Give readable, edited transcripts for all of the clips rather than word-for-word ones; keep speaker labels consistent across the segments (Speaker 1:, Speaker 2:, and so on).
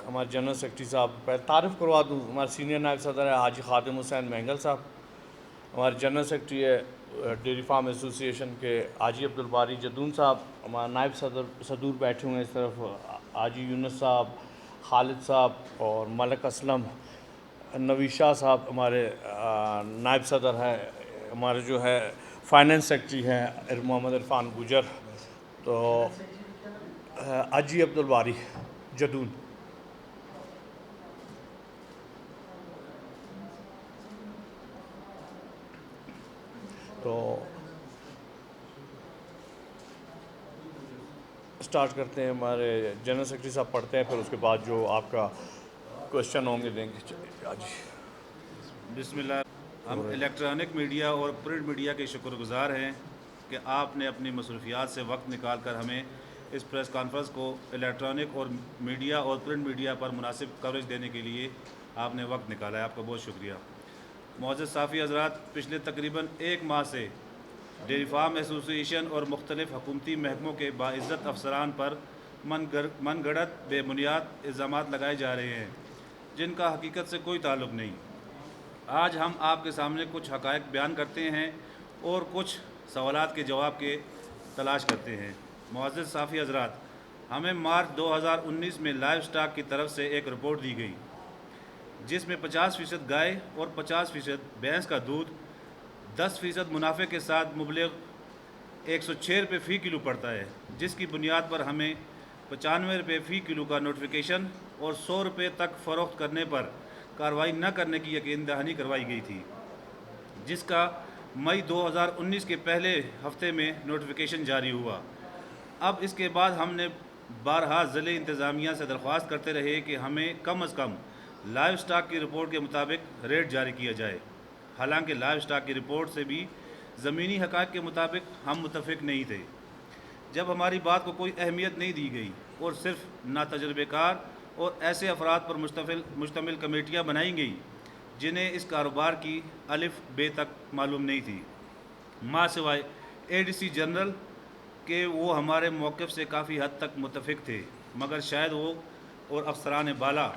Speaker 1: ہمارے general secretary صاحب پہلے تعارف کروا دوں. ہمارے سینئر نائب صدر ہے حاجی خادم حسین مینگل صاحب. ہمارے جنرل سیکرٹری ہے ڈیری فارم ایسوسی ایشن کے حاجی عبدالباری جدون صاحب. ہمارا نائب صدور بیٹھے ہوئے ہیں اس طرف حاجی یونس صاحب, خالد صاحب اور ملک اسلم. نوید شاہ صاحب ہمارے نائب صدر ہیں. ہمارے جو ہے فائننس سیکرٹری ہیں محمد عرفان گجر. تو حاجی عبدالباری جدون. تو اسٹارٹ کرتے ہیں. ہمارے جنرل سیکرٹری صاحب پڑھتے ہیں, پھر اس کے بعد جو آپ کا کوشچن ہوں گے دیں گے. جی
Speaker 2: بسم اللہ. ہم الیکٹرانک میڈیا اور پرنٹ میڈیا کے شکر گزار ہیں کہ آپ نے اپنی مصروفیات سے وقت نکال کر ہمیں اس پریس کانفرنس کو الیکٹرانک اور میڈیا اور پرنٹ میڈیا پر مناسب کوریج دینے کے لیے آپ نے وقت نکالا ہے. آپ کا بہت شکریہ. معزز صحافی حضرات, پچھلے تقریباً ایک ماہ سے ڈیری فارم ایسوسی ایشن اور مختلف حکومتی محکموں کے باعزت افسران پر من گھڑت بے بنیاد الزامات لگائے جا رہے ہیں جن کا حقیقت سے کوئی تعلق نہیں. آج ہم آپ کے سامنے کچھ حقائق بیان کرتے ہیں اور کچھ سوالات کے جواب کے تلاش کرتے ہیں. معزز صحافی حضرات, ہمیں مارچ 2019 میں لائیو سٹاک کی طرف سے ایک رپورٹ دی گئی جس میں 50% گائے اور 50% بھینس کا دودھ 10% منافع کے ساتھ مبلغ 106 روپے فی کلو پڑتا ہے, جس کی بنیاد پر ہمیں 95 روپے فی کلو کا نوٹیفیکیشن اور 100 روپے تک فروخت کرنے پر کارروائی نہ کرنے کی یقین دہانی کروائی گئی تھی, جس کا مئی 2019 کے پہلے ہفتے میں نوٹیفیکیشن جاری ہوا. اب اس کے بعد ہم نے بارہا ضلعی انتظامیہ سے درخواست کرتے رہے کہ ہمیں کم از کم لائیو سٹاک کی رپورٹ کے مطابق ریٹ جاری کیا جائے. حالانکہ لائیو سٹاک کی رپورٹ سے بھی زمینی حقائق کے مطابق ہم متفق نہیں تھے. جب ہماری بات کو کوئی اہمیت نہیں دی گئی اور صرف ناتجربہ کار اور ایسے افراد پر مشتمل کمیٹیاں بنائی گئیں جنہیں اس کاروبار کی الف بے تک معلوم نہیں تھی, ماں سوائے اے ڈی سی جنرل کہ وہ ہمارے موقف سے کافی حد تک متفق تھے, مگر شاید وہ اور افسران بالا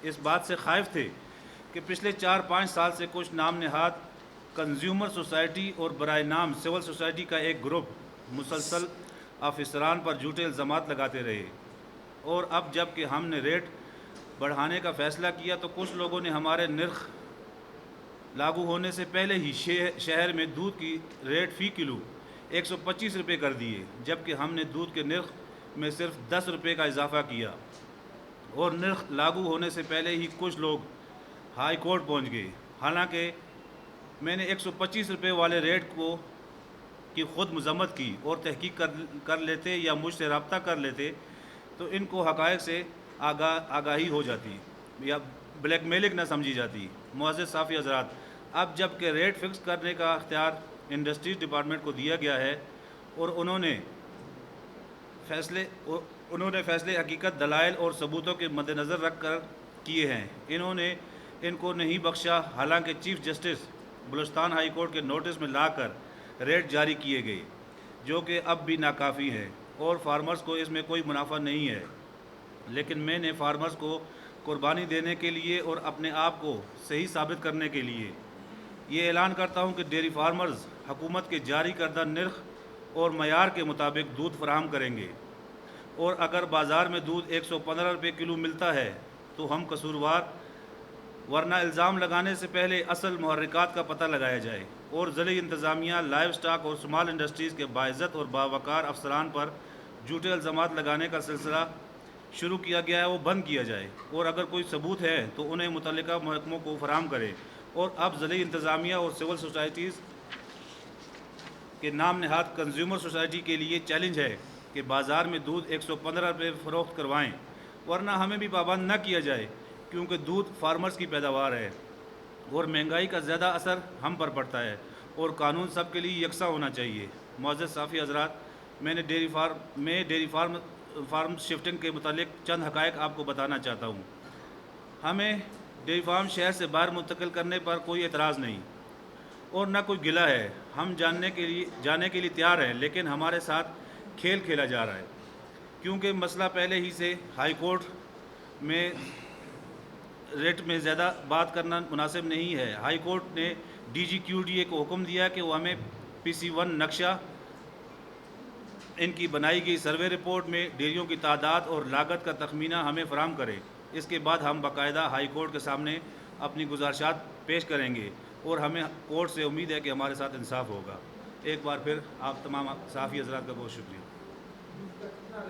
Speaker 2: اس بات سے خائف تھے کہ پچھلے 4-5 سال سے کچھ نام نہاد کنزیومر سوسائٹی اور برائے نام سول سوسائٹی کا ایک گروپ مسلسل افسران پر جھوٹے الزامات لگاتے رہے. اور اب جب کہ ہم نے ریٹ بڑھانے کا فیصلہ کیا تو کچھ لوگوں نے ہمارے نرخ لاگو ہونے سے پہلے ہی شہر میں دودھ کی ریٹ فی کلو 125 روپے کر دیے, جبکہ ہم نے دودھ کے نرخ میں صرف 10 روپے کا اضافہ کیا. اور نرخ لاگو ہونے سے پہلے ہی کچھ لوگ ہائی کورٹ پہنچ گئے. حالانکہ میں نے 125 روپے والے ریٹ کی خود مذمت کی اور تحقیق کر لیتے یا مجھ سے رابطہ کر لیتے تو ان کو حقائق سے آگاہی ہو جاتی یا بلیک میلنگ نہ سمجھی جاتی. معزز صحافی حضرات, اب جب کہ ریٹ فکس کرنے کا اختیار انڈسٹریز ڈپارٹمنٹ کو دیا گیا ہے اور انہوں نے فیصلے حقیقت, دلائل اور ثبوتوں کے مد نظر رکھ کر کیے ہیں, انہوں نے ان کو نہیں بخشا. حالانکہ chief justice Balochistan high court کے نوٹس میں لا کر ریٹ جاری کیے گئے جو کہ اب بھی ناکافی ہیں اور فارمرز کو اس میں کوئی منافع نہیں ہے. لیکن میں نے فارمرز کو قربانی دینے کے لیے اور اپنے آپ کو صحیح ثابت کرنے کے لیے یہ اعلان کرتا ہوں کہ ڈیری فارمرز حکومت کے جاری کردہ نرخ اور معیار کے مطابق دودھ فراہم کریں گے, اور اگر بازار میں دودھ 115 روپے کلو ملتا ہے تو ہم قصوروار, ورنہ الزام لگانے سے پہلے اصل محرکات کا پتہ لگایا جائے اور ضلعی انتظامیہ, لائیو سٹاک اور سمال انڈسٹریز کے باعزت اور باوقار افسران پر جھوٹے الزامات لگانے کا سلسلہ شروع کیا گیا ہے وہ بند کیا جائے, اور اگر کوئی ثبوت ہے تو انہیں متعلقہ محکموں کو فراہم کرے. اور اب ضلعی انتظامیہ اور سول سوسائٹیز کے نام نہاد کنزیومر سوسائٹی کے لیے چیلنج ہے کہ بازار میں دودھ 115 روپے فروخت کروائیں, ورنہ ہمیں بھی پابند نہ کیا جائے, کیونکہ دودھ فارمرز کی پیداوار ہے اور مہنگائی کا زیادہ اثر ہم پر پڑتا ہے اور قانون سب کے لیے یکساں ہونا چاہیے. معزز صحافی حضرات, میں ڈیری فارم شفٹنگ کے متعلق چند حقائق آپ کو بتانا چاہتا ہوں. ہمیں ڈیری فارم شہر سے باہر منتقل کرنے پر کوئی اعتراض نہیں اور نہ کوئی گلہ ہے. ہم جانے کے لیے تیار ہیں, لیکن ہمارے ساتھ کھیل کھیلا جا رہا ہے, کیونکہ مسئلہ پہلے ہی سے ہائی کورٹ میں ریٹ میں زیادہ بات کرنا مناسب نہیں ہے۔ ہائی کورٹ نے D G Q D A کو حکم دیا کہ وہ ہمیں PC1 نقشہ، ان کی بنائی گئی سروے رپورٹ میں ڈیریوں کی تعداد اور لاگت کا تخمینہ ہمیں فراہم کرے۔ اس کے بعد ہم باقاعدہ ہائی کورٹ کے سامنے اپنی گزارشات پیش کریں گے اور ہمیں کورٹ سے امید ہے کہ ہمارے ساتھ انصاف ہوگا۔ ایک بار پھر آپ تمام صحافی حضرات کا بہت شکریہ۔